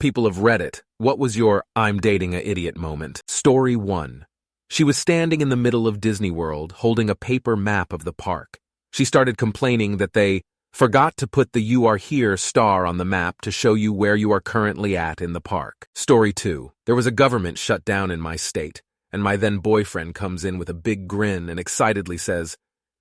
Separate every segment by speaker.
Speaker 1: People of Reddit, what was your "I'm dating a idiot" moment? Story 1. She was standing in the middle of Disney World holding a paper map of the park. She started complaining that they forgot to put the "You Are Here" star on the map to show you where you are currently at in the park. Story 2. There was a government shutdown in my state, and my then boyfriend comes in with a big grin and excitedly says,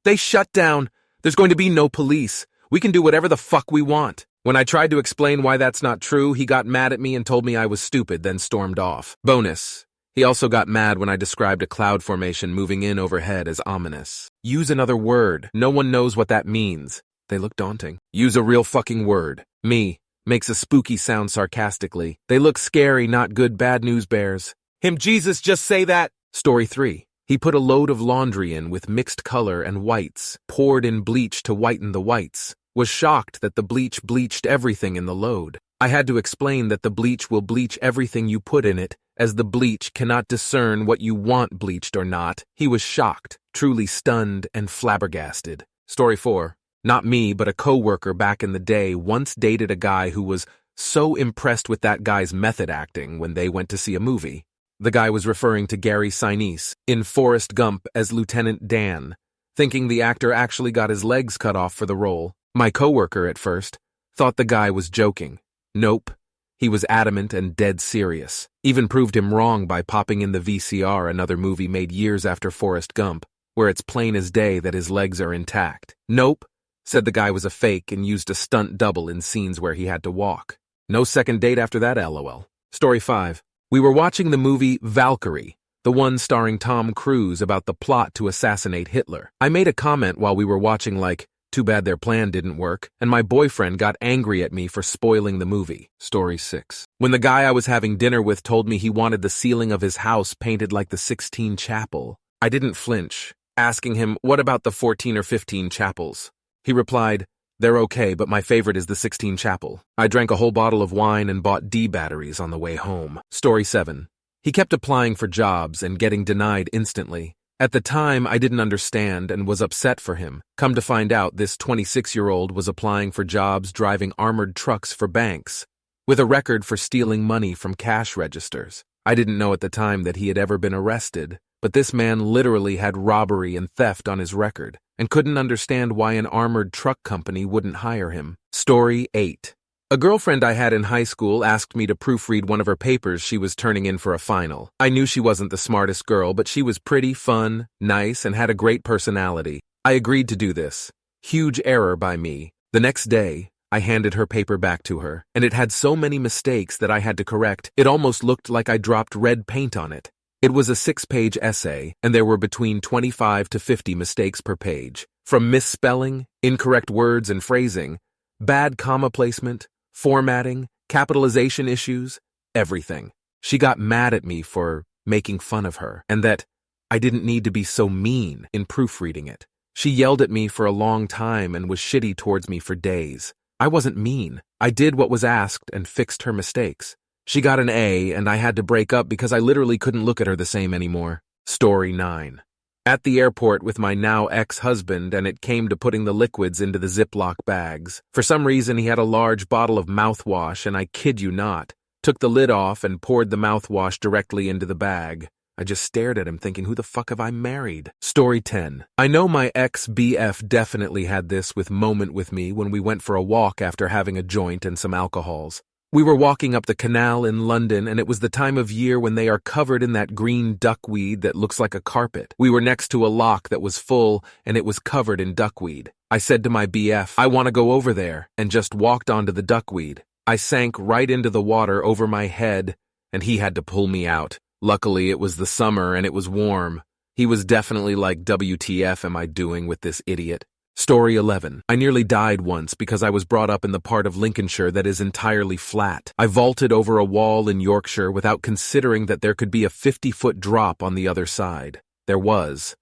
Speaker 1: "They shut down. There's going to be no police. We can do whatever the fuck we want." When I tried to explain why that's not true, he got mad at me and told me I was stupid, then stormed off. Bonus. He also got mad when I described a cloud formation moving in overhead as ominous. Use another word. No one knows what that means. They look daunting. Use a real fucking word. Me. Makes a spooky sound sarcastically. They look scary, not good bad news bears. Him Jesus just say that. Story 3. He put a load of laundry in with mixed color and whites, poured in bleach to whiten the whites. Was shocked that the bleach bleached everything in the load. I had to explain that the bleach will bleach everything you put in it, as the bleach cannot discern what you want bleached or not. He was shocked, truly stunned and flabbergasted. Story 4. Not me, but a coworker back in the day once dated a guy who was so impressed with that guy's method acting when they went to see a movie. The guy was referring to Gary Sinise in Forrest Gump as Lieutenant Dan, thinking the actor actually got his legs cut off for the role. My coworker, at first, thought the guy was joking. Nope. He was adamant and dead serious. Even proved him wrong by popping in the VCR another movie made years after Forrest Gump, where it's plain as day that his legs are intact. Nope. Said the guy was a fake and used a stunt double in scenes where he had to walk. No second date after that, LOL. Story 5. We were watching the movie Valkyrie, the one starring Tom Cruise about the plot to assassinate Hitler. I made a comment while we were watching like, "Too bad their plan didn't work," and my boyfriend got angry at me for spoiling the movie. Story 6. When the guy I was having dinner with told me he wanted the ceiling of his house painted like the Sistine Chapel, I didn't flinch, asking him, "What about the 14 or 15 chapels?" He replied, "They're okay, but my favorite is the Sistine Chapel." I drank a whole bottle of wine and bought D batteries on the way home. Story 7. He kept applying for jobs and getting denied instantly. At the time, I didn't understand and was upset for him. Come to find out, this 26-year-old was applying for jobs driving armored trucks for banks, with a record for stealing money from cash registers. I didn't know at the time that he had ever been arrested, but this man literally had robbery and theft on his record, and couldn't understand why an armored truck company wouldn't hire him. Story 8. A girlfriend I had in high school asked me to proofread one of her papers she was turning in for a final. I knew she wasn't the smartest girl, but she was pretty, fun, nice, and had a great personality. I agreed to do this. Huge error by me. The next day, I handed her paper back to her, and it had so many mistakes that I had to correct, it almost looked like I dropped red paint on it. It was a 6-page essay, and there were between 25 to 50 mistakes per page. From misspelling, incorrect words and phrasing, bad comma placement, formatting, capitalization issues, everything. She got mad at me for making fun of her, and that I didn't need to be so mean in proofreading it. She yelled at me for a long time and was shitty towards me for days. I wasn't mean. I did what was asked and fixed her mistakes. She got an A, and I had to break up because I literally couldn't look at her the same anymore. Story 9. At the airport with my now ex-husband, and it came to putting the liquids into the Ziploc bags. For some reason, he had a large bottle of mouthwash, and I kid you not, took the lid off and poured the mouthwash directly into the bag. I just stared at him thinking, who the fuck have I married? Story 10. I know my ex-BF definitely had this moment with me when we went for a walk after having a joint and some alcohols. We were walking up the canal in London, and it was the time of year when they are covered in that green duckweed that looks like a carpet. We were next to a lock that was full, and it was covered in duckweed. I said to my BF, "I want to go over there," and just walked onto the duckweed. I sank right into the water over my head, and he had to pull me out. Luckily, it was the summer, and it was warm. He was definitely like, "WTF am I doing with this idiot?" Story 11. I nearly died once because I was brought up in the part of Lincolnshire that is entirely flat. I vaulted over a wall in Yorkshire without considering that there could be a 50-foot drop on the other side. There was.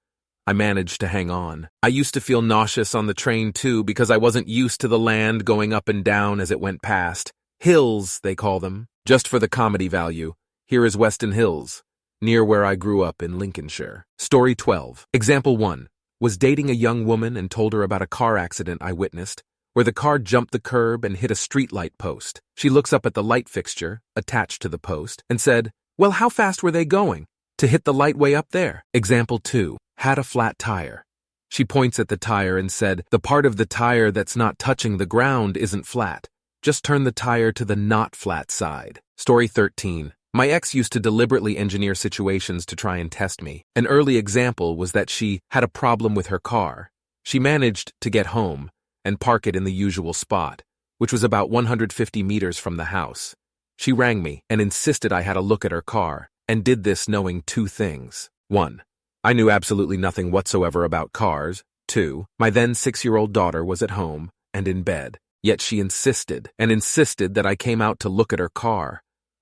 Speaker 1: I managed to hang on. I used to feel nauseous on the train too because I wasn't used to the land going up and down as it went past. Hills, they call them. Just for the comedy value, here is Weston Hills, near where I grew up in Lincolnshire. Story 12. Example 1. Was dating a young woman and told her about a car accident I witnessed. where the car jumped the curb and hit a streetlight post. She looks up at the light fixture, attached to the post, and said, "Well, how fast were they going to hit the light way up there?" Example 2. Had a flat tire. She points at the tire and said, "The part of the tire that's not touching the ground isn't flat. Just turn the tire to the not flat side." Story 13. My ex used to deliberately engineer situations to try and test me. An early example was that she had a problem with her car. She managed to get home and park it in the usual spot, which was about 150 meters from the house. She rang me and insisted I had a look at her car, and did this knowing 2 things. 1. I knew absolutely nothing whatsoever about cars. 2. My then 6-year-old daughter was at home and in bed, yet she insisted that I came out to look at her car.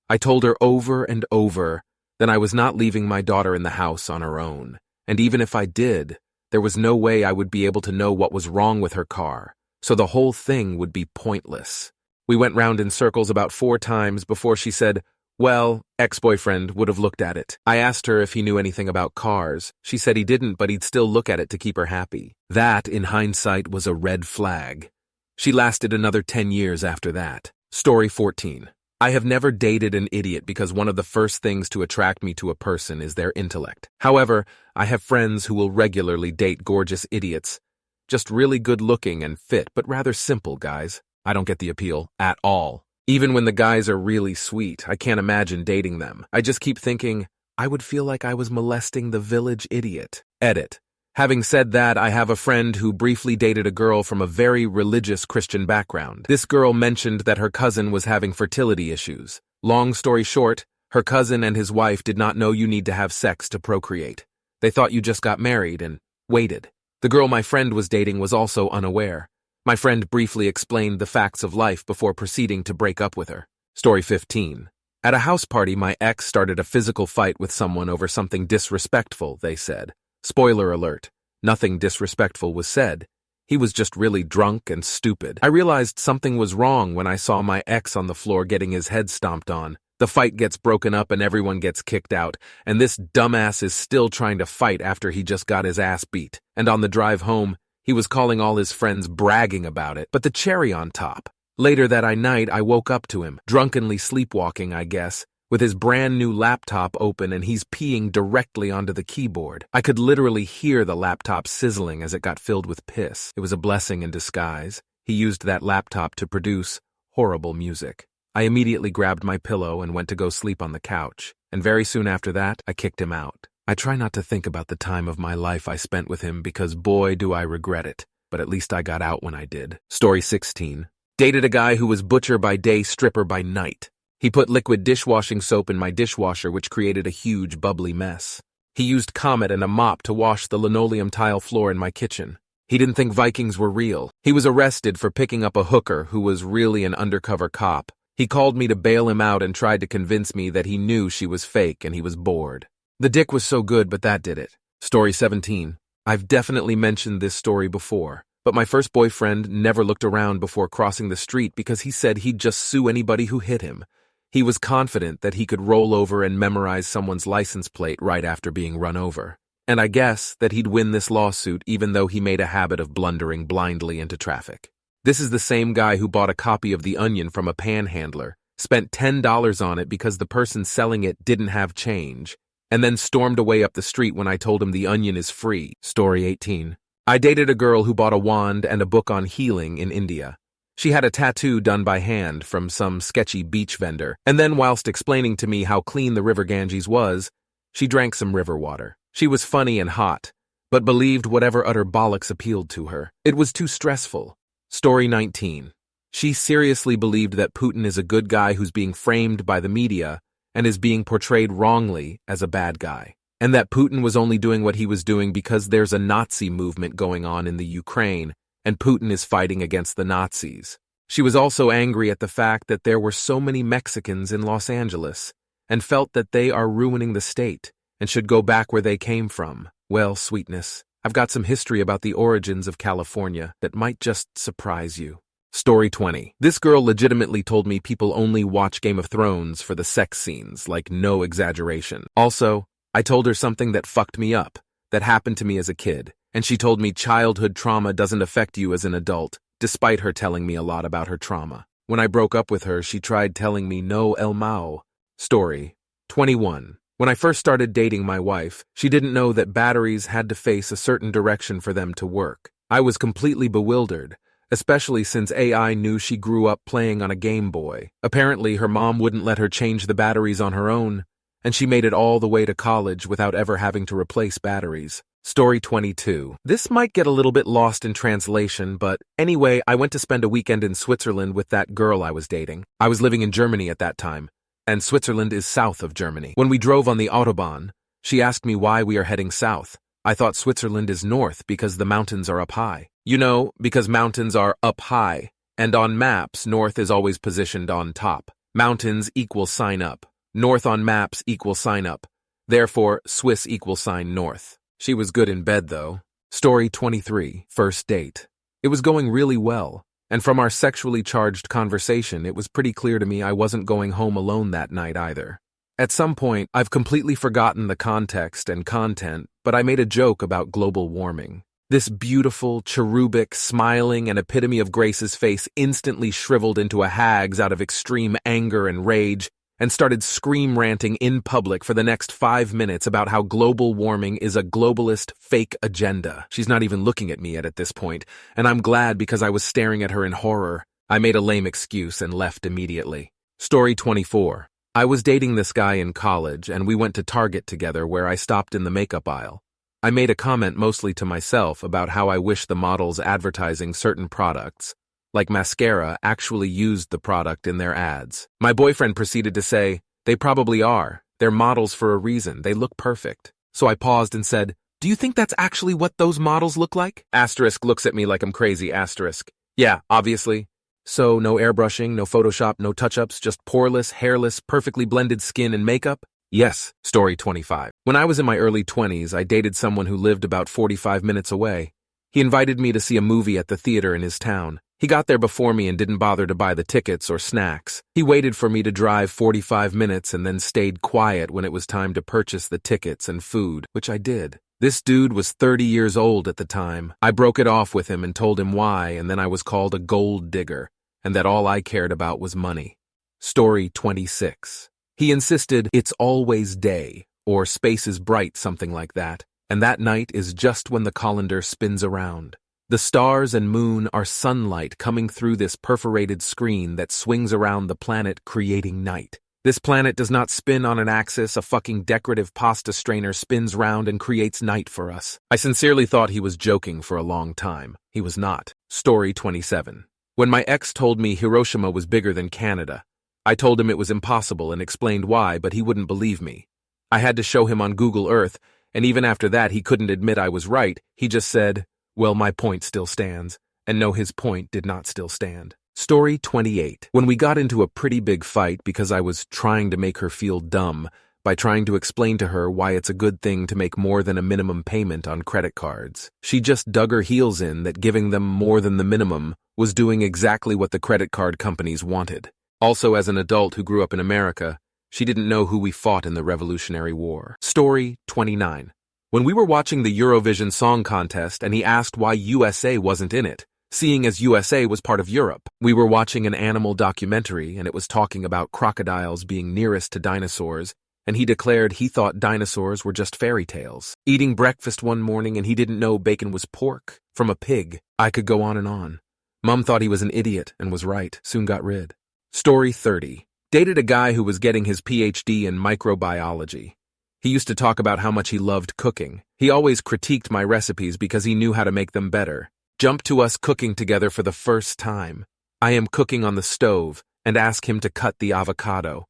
Speaker 1: I told her over and over that I was not leaving my daughter in the house on her own, and even if I did, there was no way I would be able to know what was wrong with her car, so the whole thing would be pointless. We went round in circles about 4 times before she said, "Well, ex-boyfriend would have looked at it." I asked her if he knew anything about cars. She said he didn't, but he'd still look at it to keep her happy. That, in hindsight, was a red flag. She lasted another 10 years after that. Story 14. I have never dated an idiot because one of the first things to attract me to a person is their intellect. However, I have friends who will regularly date gorgeous idiots. Just really good looking and fit, but rather simple guys. I don't get the appeal at all. Even when the guys are really sweet, I can't imagine dating them. I just keep thinking, I would feel like I was molesting the village idiot. Edit. Having said that, I have a friend who briefly dated a girl from a very religious Christian background. This girl mentioned that her cousin was having fertility issues. Long story short, her cousin and his wife did not know you need to have sex to procreate. They thought you just got married and waited. The girl my friend was dating was also unaware. My friend briefly explained the facts of life before proceeding to break up with her. Story 15. At a house party, my ex started a physical fight with someone over something disrespectful, they said. Spoiler alert, nothing disrespectful was said. He was just really drunk and stupid. I realized something was wrong when I saw my ex on the floor getting his head stomped on. The fight gets broken up and everyone gets kicked out, and this dumbass is still trying to fight after he just got his ass beat. And on the drive home, he was calling all his friends bragging about it. But the cherry on top, later that night I woke up to him, drunkenly sleepwalking, I guess, with his brand new laptop open and he's peeing directly onto the keyboard. I could literally hear the laptop sizzling as it got filled with piss. It was a blessing in disguise. He used that laptop to produce horrible music. I immediately grabbed my pillow and went to go sleep on the couch, and very soon after that, I kicked him out. I try not to think about the time of my life I spent with him because boy do I regret it, but at least I got out when I did. Story 16. Dated a guy who was butcher by day, stripper by night. He put liquid dishwashing soap in my dishwasher, which created a huge bubbly mess. He used Comet and a mop to wash the linoleum tile floor in my kitchen. He didn't think Vikings were real. He was arrested for picking up a hooker who was really an undercover cop. He called me to bail him out and tried to convince me that he knew she was fake and he was bored. The dick was so good, but that did it. Story 17. I've definitely mentioned this story before, but my first boyfriend never looked around before crossing the street because he said he'd just sue anybody who hit him. He was confident that he could roll over and memorize someone's license plate right after being run over. And I guess that he'd win this lawsuit even though he made a habit of blundering blindly into traffic. This is the same guy who bought a copy of The Onion from a panhandler, spent $10 on it because the person selling it didn't have change, and then stormed away up the street when I told him The Onion is free. Story 18. I dated a girl who bought a wand and a book on healing in India. She had a tattoo done by hand from some sketchy beach vendor, and then whilst explaining to me how clean the river Ganges was, she drank some river water. She was funny and hot, but believed whatever utter bollocks appealed to her. It was too stressful. Story 19. She seriously believed that Putin is a good guy who's being framed by the media and is being portrayed wrongly as a bad guy, and that Putin was only doing what he was doing because there's a Nazi movement going on in the Ukraine, and Putin is fighting against the Nazis. She was also angry at the fact that there were so many Mexicans in Los Angeles, and felt that they are ruining the state and should go back where they came from. Well, sweetness, I've got some history about the origins of California that might just surprise you. Story 20. This girl legitimately told me people only watch Game of Thrones for the sex scenes, like no exaggeration. Also, I told her something that fucked me up, that happened to me as a kid, and she told me childhood trauma doesn't affect you as an adult, despite her telling me a lot about her trauma. When I broke up with her, she tried telling me no el mao. Story 21. When I first started dating my wife, she didn't know that batteries had to face a certain direction for them to work. I was completely bewildered, especially since AI knew she grew up playing on a Game Boy. Apparently, her mom wouldn't let her change the batteries on her own, and she made it all the way to college without ever having to replace batteries. Story 22. This might get a little bit lost in translation, but anyway, I went to spend a weekend in Switzerland with that girl I was dating. I was living in Germany at that time, and Switzerland is south of Germany. When we drove on the Autobahn, she asked me why we are heading south. I thought Switzerland is north because the mountains are up high. You know, because mountains are up high, and on maps, north is always positioned on top. Mountains equals sign up. North on maps equals sign up. Therefore, Swiss equals sign north. She was good in bed, though. Story 23. First date. It was going really well, and from our sexually charged conversation, it was pretty clear to me I wasn't going home alone that night either. At some point, I've completely forgotten the context and content, but I made a joke about global warming. This beautiful, cherubic, smiling, and epitome of Grace's face instantly shriveled into a hag's out of extreme anger and rage, and started scream-ranting in public for the next 5 minutes about how global warming is a globalist fake agenda. She's not even looking at me at this point, and I'm glad because I was staring at her in horror. I made a lame excuse and left immediately. Story 24. I was dating this guy in college, and we went to Target together where I stopped in the makeup aisle. I made a comment mostly to myself about how I wish the models advertising certain products, like mascara, actually used the product in their ads. My boyfriend proceeded to say, "They probably are. They're models for a reason. They look perfect." So I paused and said, "Do you think that's actually what those models look like?" Asterisk looks at me like I'm crazy, asterisk. Yeah, obviously. So no airbrushing, no Photoshop, no touch-ups, just poreless, hairless, perfectly blended skin and makeup? Yes. Story 25. When I was in my early 20s, I dated someone who lived about 45 minutes away. He invited me to see a movie at the theater in his town. He got there before me and didn't bother to buy the tickets or snacks. He waited for me to drive 45 minutes and then stayed quiet when it was time to purchase the tickets and food, which I did. This dude was 30 years old at the time. I broke it off with him and told him why, and then I was called a gold digger, and that all I cared about was money. Story 26. He insisted it's always day, or space is bright, something like that, and that night is just when the colander spins around. The stars and moon are sunlight coming through this perforated screen that swings around the planet, creating night. This planet does not spin on an axis, a fucking decorative pasta strainer spins round and creates night for us. I sincerely thought he was joking for a long time. He was not. Story 27. When my ex told me Hiroshima was bigger than Canada, I told him it was impossible and explained why, but he wouldn't believe me. I had to show him on Google Earth, and even after that he couldn't admit I was right. He just said, "Well, my point still stands," and no, his point did not still stand. Story 28. When we got into a pretty big fight because I was trying to make her feel dumb by trying to explain to her why it's a good thing to make more than a minimum payment on credit cards. She just dug her heels in that giving them more than the minimum was doing exactly what the credit card companies wanted. Also, as an adult who grew up in America, she didn't know who we fought in the Revolutionary War. Story 29. When we were watching the Eurovision Song Contest and he asked why USA wasn't in it, seeing as USA was part of Europe. We were watching an animal documentary and it was talking about crocodiles being nearest to dinosaurs, and he declared he thought dinosaurs were just fairy tales. Eating breakfast one morning and he didn't know bacon was pork from a pig. I could go on and on. Mom thought he was an idiot and was right, soon got rid. Story 30. Dated a guy who was getting his PhD in microbiology. He used to talk about how much he loved cooking. He always critiqued my recipes because he knew how to make them better. Jump to us cooking together for the first time. I am cooking on the stove and ask him to cut the avocado.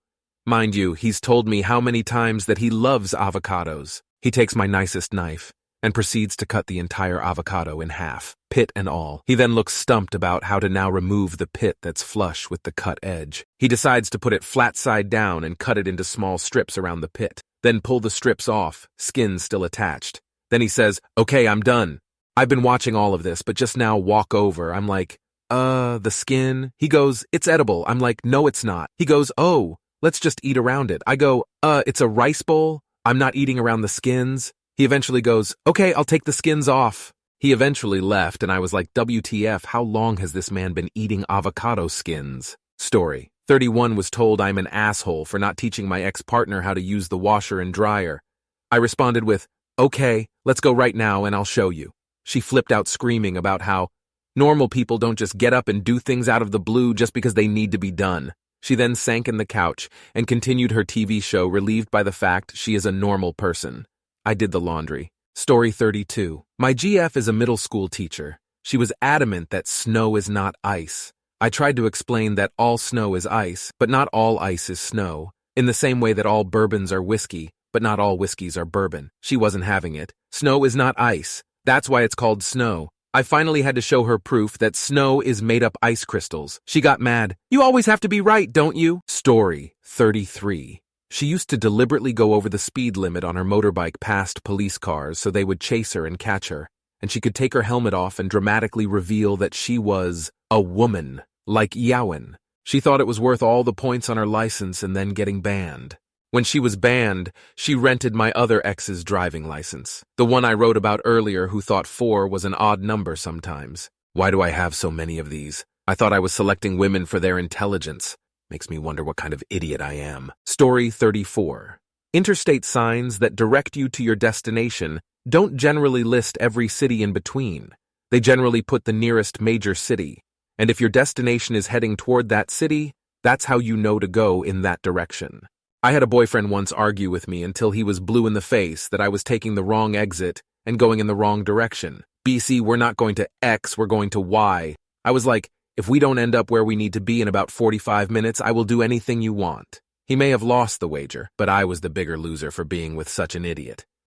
Speaker 1: Mind you, he's told me how many times that he loves avocados. He takes my nicest knife and proceeds to cut the entire avocado in half, pit and all. He then looks stumped about how to now remove the pit that's flush with the cut edge. He decides to put it flat side down and cut it into small strips around the pit. Then pull the strips off, skin still attached. Then he says, "Okay, I'm done. I've been watching all of this, but just now walk over." I'm like, the skin? He goes, "It's edible." I'm like, "No, it's not." He goes, "Oh, let's just eat around it." I go, it's a rice bowl. I'm not eating around the skins." He eventually goes, "Okay, I'll take the skins off." He eventually left, and I was like, WTF, how long has this man been eating avocado skins? Story. 31 was told I'm an asshole for not teaching my ex-partner how to use the washer and dryer. I responded with, okay, let's go right now and I'll show you. She flipped out screaming about how normal people don't just get up and do things out of the blue just because they need to be done. She then sank in the couch and continued her TV show, relieved by the fact she is a normal person. I did the laundry. Story 32. My GF is a middle school teacher. She was adamant that snow is not ice. I tried to explain that all snow is ice, but not all ice is snow, in the same way that all bourbons are whiskey, but not all whiskeys are bourbon. She wasn't having it. Snow is not ice. That's why it's called snow. I finally had to show her proof that snow is made up ice crystals. She got mad. You always have to be right, don't you? Story 33. She used to deliberately go over the speed limit on her motorbike past police cars so they would chase her and catch her, and she could take her helmet off and dramatically reveal that she was a woman, like Yowen. She thought it was worth all the points on her license and then getting banned. When she was banned, she rented my other ex's driving license, the one I wrote about earlier who thought 4 was an odd number sometimes. Why do I have so many of these? I thought I was selecting women for their intelligence. Makes me wonder what kind of idiot I am. Story 34. Interstate signs that direct you to your destination don't generally list every city in between. They generally put the nearest major city. And if your destination is heading toward that city, that's how you know to go in that direction. I had a boyfriend once argue with me until he was blue in the face that I was taking the wrong exit and going in the wrong direction. BC, we're not going to X, we're going to Y. I was like, if we don't end up where we need to be in about 45 minutes, I will do anything you want. He may have lost the wager, but I was the bigger loser for being with such an idiot.